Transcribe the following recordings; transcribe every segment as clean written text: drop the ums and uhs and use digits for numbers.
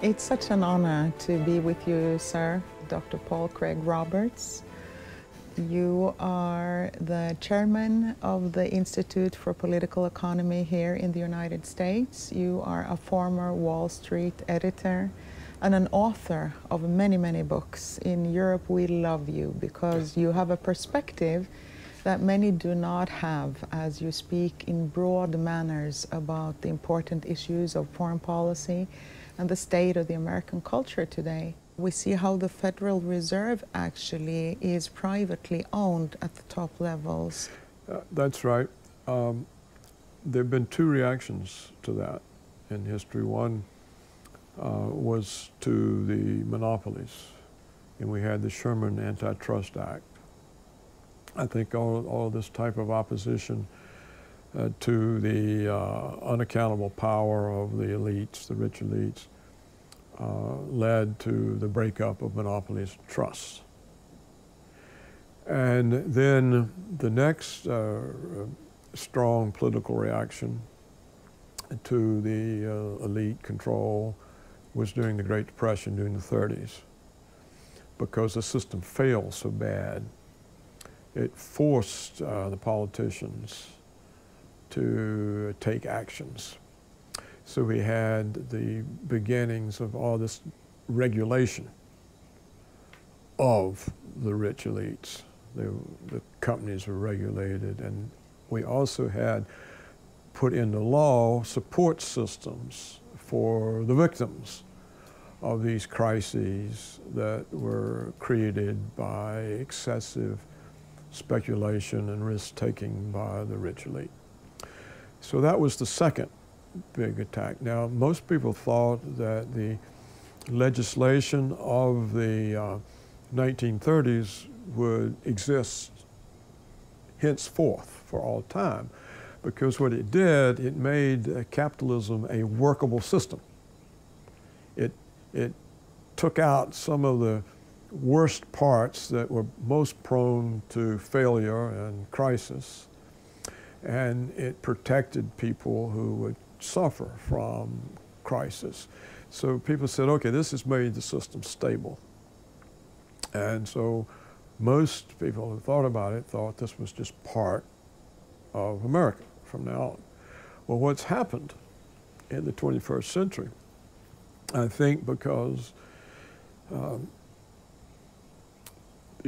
It's such an honor to be with you, sir, Dr. Pol Craig Робертс. You are the chairman of the Institute for Political Economy here in the United States. You are a former Wall Street editor and an author of many, many books. In Europe, we love you because you have a perspective that many do not have, as you speak in broad manners about the important issues of foreign policy and the state of the American culture today. We see how the Federal Reserve actually is privately owned at the top levels. That's right. There have been two reactions to that in history. One was to the monopolies, and we had the Sherman Antitrust Act. I think all this type of opposition to the unaccountable power of the elites, the rich elites, led to the breakup of monopolies and trusts. And then the next strong political reaction to the elite control was during the Great Depression during the 30s, because the system failed so bad. It forced the politicians to take actions. So we had the beginnings of all this regulation of the rich elites. The companies were regulated, and we also had put into law support systems for the victims of these crises that were created by excessive speculation and risk-taking by the rich elite. So that was the second big attack. Now, most people thought that the legislation of the 1930s would exist henceforth for all time, because what it did, it made capitalism a workable system. It took out some of the worst parts that were most prone to failure and crisis, and it protected people who would suffer from crisis. So people said, okay, this has made the system stable. And so most people who thought about it thought this was just part of America from now on. Well, what's happened in the 21st century, I think because the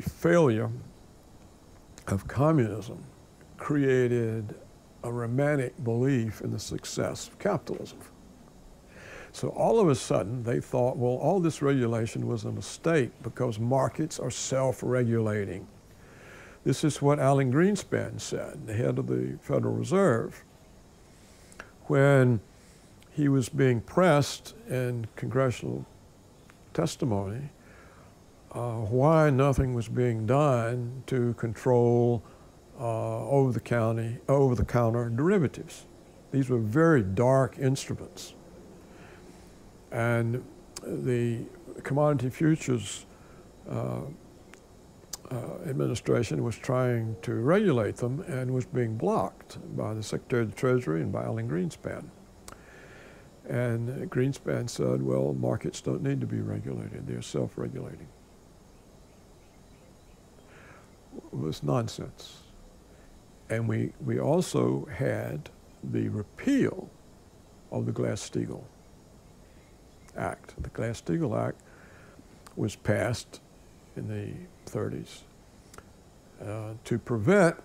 failure of communism created a romantic belief in the success of capitalism. So all of a sudden they thought, well, all this regulation was a mistake because markets are self-regulating. This is what Alan Greenspan said, the head of the Federal Reserve, when he was being pressed in congressional testimony why nothing was being done to control over-the-counter derivatives. These were very dark instruments. And the Commodity Futures Administration was trying to regulate them and was being blocked by the Secretary of the Treasury and by Alan Greenspan. And Greenspan said, well, markets don't need to be regulated. They're self-regulating. It was nonsense. And we also had the repeal of the Glass-Steagall Act. The Glass-Steagall Act was passed in the 30s to prevent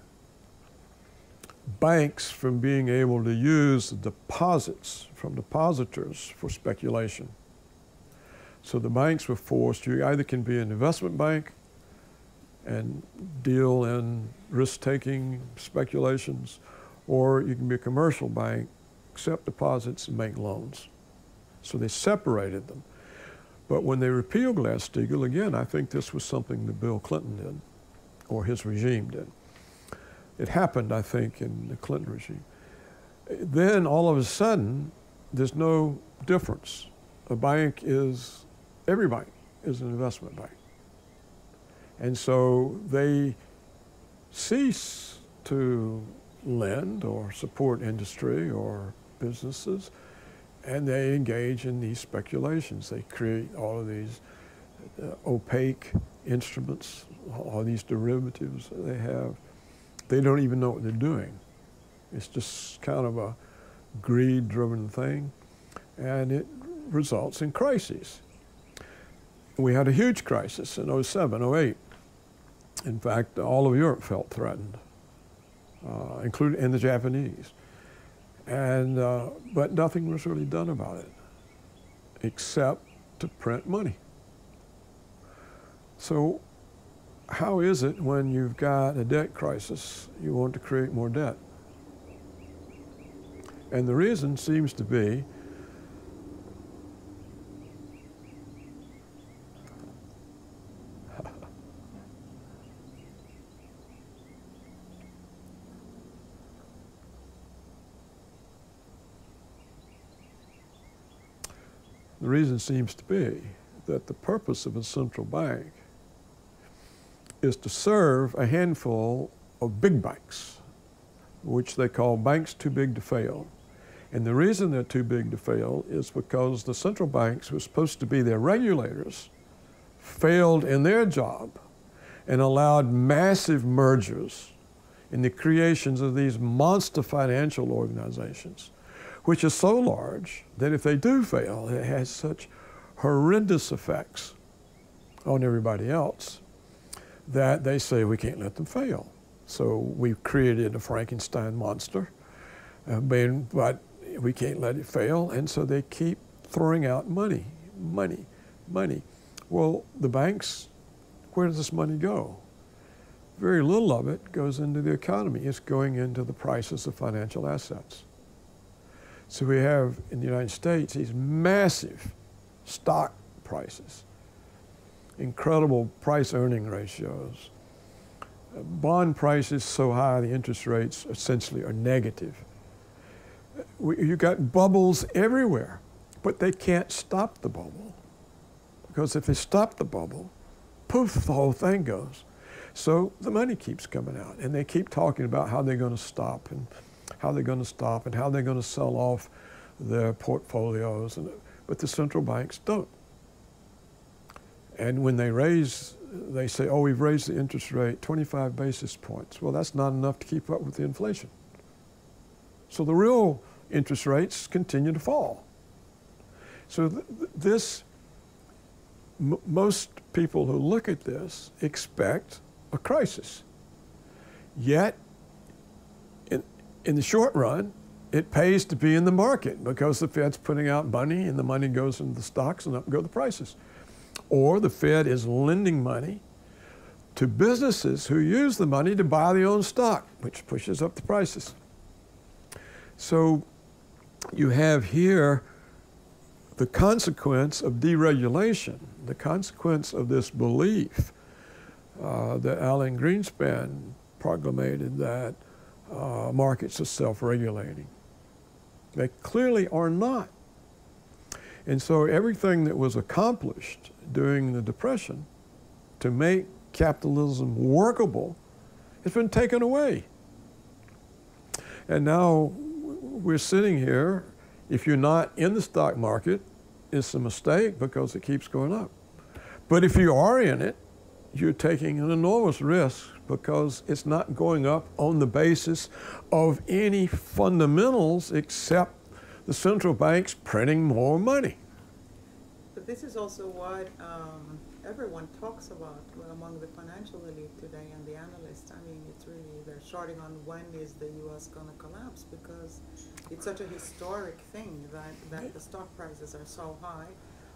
banks from being able to use the deposits from depositors for speculation. So the banks were forced, you either can be an investment bank and deal in risk-taking speculations, or you can be a commercial bank, accept deposits and make loans. So they separated them. But when they repealed Glass-Steagall, again, I think this was something that Bill Clinton did, or his regime did. It happened, I think, in the Clinton regime. Then all of a sudden, there's no difference. A bank is, every bank is an investment bank. And so they cease to lend or support industry or businesses, And they engage in these speculations. They create all of these opaque instruments, all these derivatives that they have. They don't even know what they're doing. It's just kind of a greed-driven thing, and it results in crises. We had a huge crisis in 07, 08. In fact, all of Europe felt threatened, including the Japanese. And, but nothing was really done about it, except to print money. So how is it when you've got a debt crisis, you want to create more debt? And the reason seems to be the reason seems to be that the purpose of a central bank is to serve a handful of big banks, which they call banks too big to fail. And the reason they're too big to fail is because the central banks, who are supposed to be their regulators, failed in their job and allowed massive mergers in the creations of these monster financial organizations, which are so large that if they do fail, it has such horrendous effects on everybody else that they say we can't let them fail. So we've created a Frankenstein monster, but we can't let it fail, and so they keep throwing out money, money, money. Well, the banks, where does this money go? Very little of it goes into the economy. It's going into the prices of financial assets. So we have, in the United States, these massive stock prices, incredible price-earning ratios, bond prices so high the interest rates essentially are negative. You got bubbles everywhere, but they can't stop the bubble, because if they stop the bubble, poof, the whole thing goes. So the money keeps coming out, and they keep talking about how they're going to stop and how they're going to stop and how they're going to sell off their portfolios, but the central banks don't. And when they raise, they say, oh, we've raised the interest rate 25 basis points. Well, that's not enough to keep up with the inflation. So the real interest rates continue to fall. So most people who look at this expect a crisis. Yet, in the short run, it pays to be in the market because the Fed's putting out money and the money goes into the stocks and up go the prices. Or the Fed is lending money to businesses who use the money to buy their own stock, which pushes up the prices. So you have here the consequence of deregulation, the consequence of this belief that Alan Greenspan proclamated that markets are self-regulating. They clearly are not. And so everything that was accomplished during the Depression to make capitalism workable has been taken away. And now we're sitting here, if you're not in the stock market, it's a mistake because it keeps going up. But if you are in it, you're taking an enormous risk because it's not going up on the basis of any fundamentals except the central banks printing more money. But this is also what everyone talks about among the financial elite today and the analysts. I mean, it's really, they're shorting on when is the U.S. going to collapse, because it's such a historic thing that the stock prices are so high,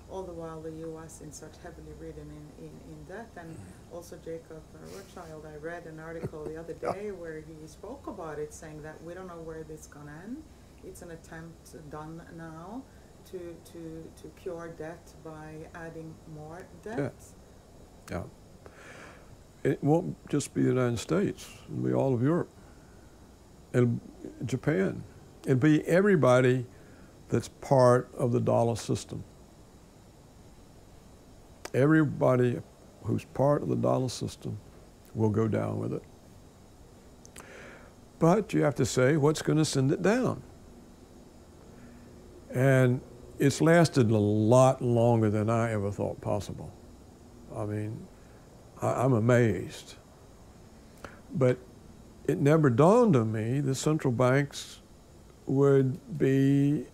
all the while the U.S. is such heavily ridden in debt. And also Jacob Rothschild, I read an article the other day where he spoke about it, saying that we don't know where this is going to end. It's an attempt done now to cure debt by adding more debt. Yeah. It won't just be the United States. It'll be all of Europe and Japan. It'll be everybody that's part of the dollar system. Everybody who's part of the dollar system will go down with it. But you have to say, what's going to send it down? And it's lasted a lot longer than I ever thought possible. I mean, I'm amazed. But it never dawned on me the central banks would be,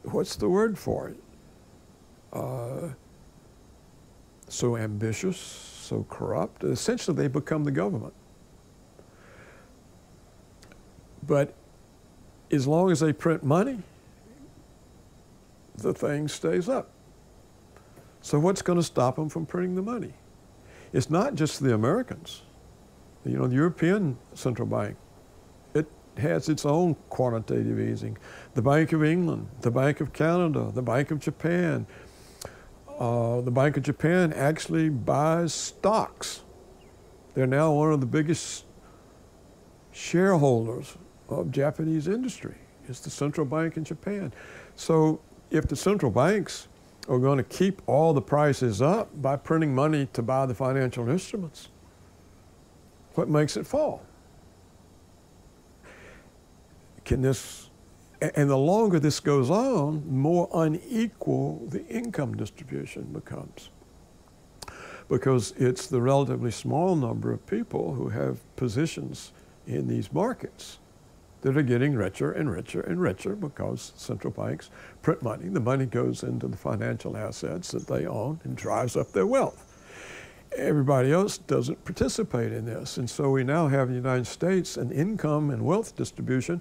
what's the word for it? So ambitious, so corrupt. Essentially, they become the government. But as long as they print money, the thing stays up. So what's going to stop them from printing the money? It's not just the Americans. You know, the European Central Bank, it has its own quantitative easing. The Bank of England, the Bank of Canada, the Bank of Japan. The Bank of Japan actually buys stocks. They're now one of the biggest shareholders of Japanese industry. It's the central bank in Japan. So if the central banks are going to keep all the prices up by printing money to buy the financial instruments, what makes it fall? Can this, and the longer this goes on, the more unequal the income distribution becomes. Because it's the relatively small number of people who have positions in these markets that are getting richer and richer and richer because central banks print money. The money goes into the financial assets that they own and drives up their wealth. Everybody else doesn't participate in this. And so we now have in the United States an income and wealth distribution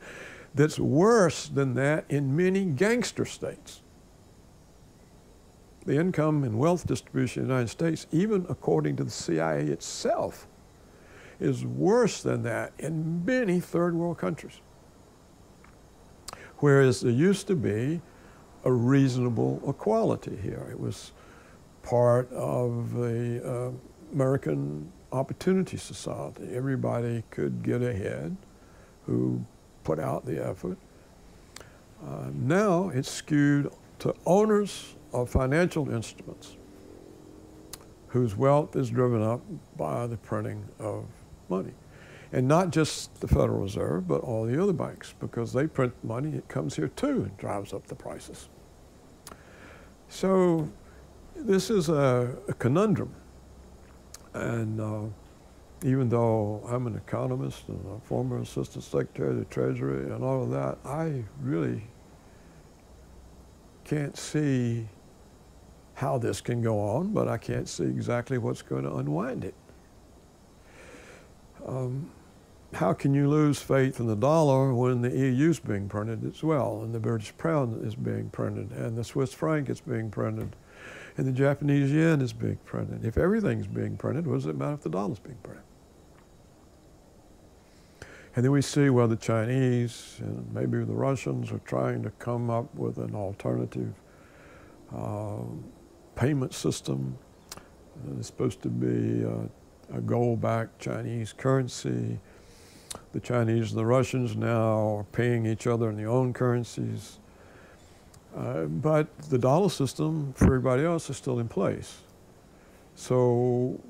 that's worse than that in many gangster states. The income and wealth distribution in the United States, even according to the CIA itself, is worse than that in many third world countries. Whereas there used to be a reasonable equality here. It was part of the American Opportunity Society. Everybody could get ahead who put out the effort. Now it's skewed to owners of financial instruments whose wealth is driven up by the printing of money. And not just the Federal Reserve, but all the other banks, because they print money, it comes here too and drives up the prices. So this is a conundrum. And even though I'm an economist and a former Assistant Secretary of the Treasury and all of that, I really can't see how this can go on, but I can't see exactly what's going to unwind it. How can you lose faith in the dollar when the EU is being printed as well, and the British pound is being printed, and the Swiss franc is being printed, and the Japanese yen is being printed? If everything's being printed, what does it matter if the dollar's being printed? And then we see, well, the Chinese and maybe the Russians are trying to come up with an alternative payment system. It's supposed to be a gold-backed Chinese currency. The Chinese and the Russians now are paying each other in their own currencies. But the dollar system for everybody else is still in place. So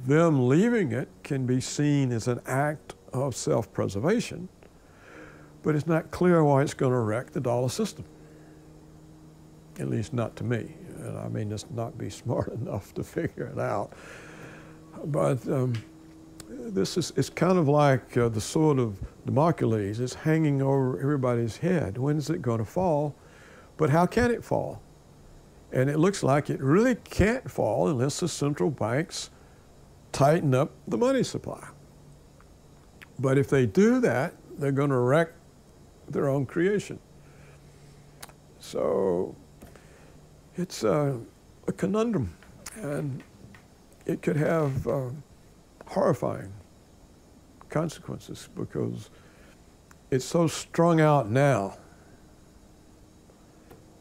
them leaving it can be seen as an act of self-preservation, but it's not clear why it's going to wreck the dollar system. At least not to me. And I may just not be smart enough to figure it out. But this is, it's kind of like the sword of Damocles. It's hanging over everybody's head. When is it going to fall? But how can it fall? And it looks like it really can't fall unless the central banks tighten up the money supply. But if they do that, they're going to wreck their own creation. So it's a conundrum, and it could have horrifying consequences because it's so strung out now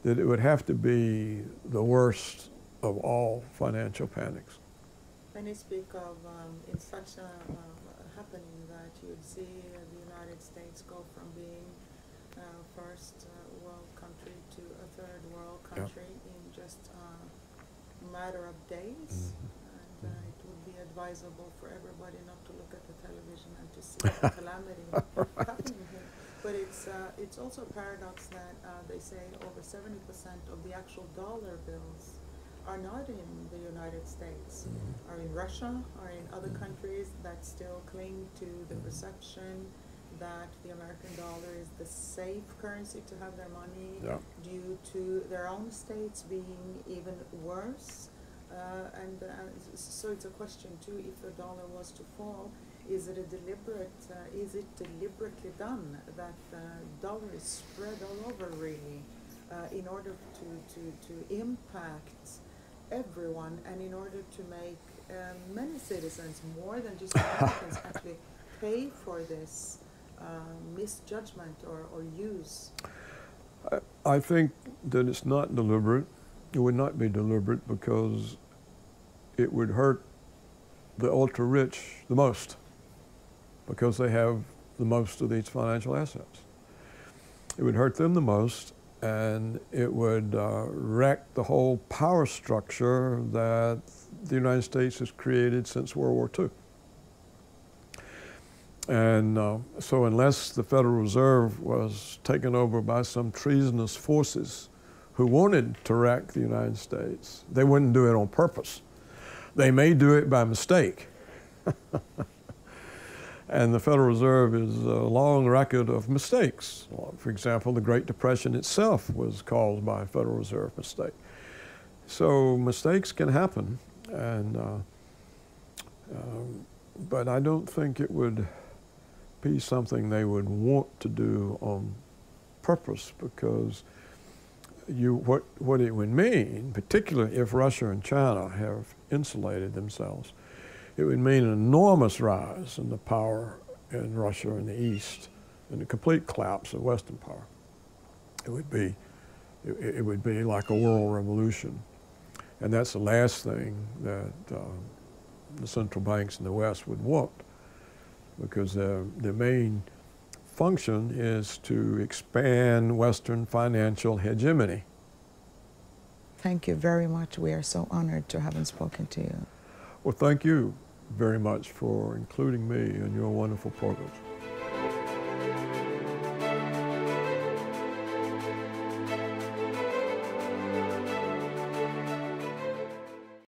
that it would have to be the worst of all financial panics. When you speak of in such a happening that you would see the United States go from being first world country to a third world country in just a matter of days. And it would be advisable for everybody not to look at the television and to see the calamity happening here. But it's also a paradox that they say over 70% of the actual dollar bills are not in the United States, are in Russia, are in other countries that still cling to the perception that the American dollar is the safe currency to have their money due to their own states being even worse. So it's a question too, if the dollar was to fall, is it deliberately done that the dollar is spread all over really in order to impact everyone and in order to make many citizens, more than just Americans, actually pay for this misjudgment or use? I think that it's not deliberate. It would not be deliberate because it would hurt the ultra-rich the most because they have the most of these financial assets. It would hurt them the most, and it would wreck the whole power structure that the United States has created since World War II. And so unless the Federal Reserve was taken over by some treasonous forces who wanted to wreck the United States, they wouldn't do it on purpose. They may do it by mistake. And the Federal Reserve is a long record of mistakes. For example, the Great Depression itself was caused by a Federal Reserve mistake. So mistakes can happen, and but I don't think it would be something they would want to do on purpose, because what it would mean, particularly if Russia and China have insulated themselves, it would mean an enormous rise in the power in Russia in the East and the complete collapse of Western power. It would be like a world revolution. And that's the last thing that the central banks in the West would want, because their main function is to expand Western financial hegemony. Thank you very much. We are so honored to have spoken to you. Well, thank you very much for including me in your wonderful programs.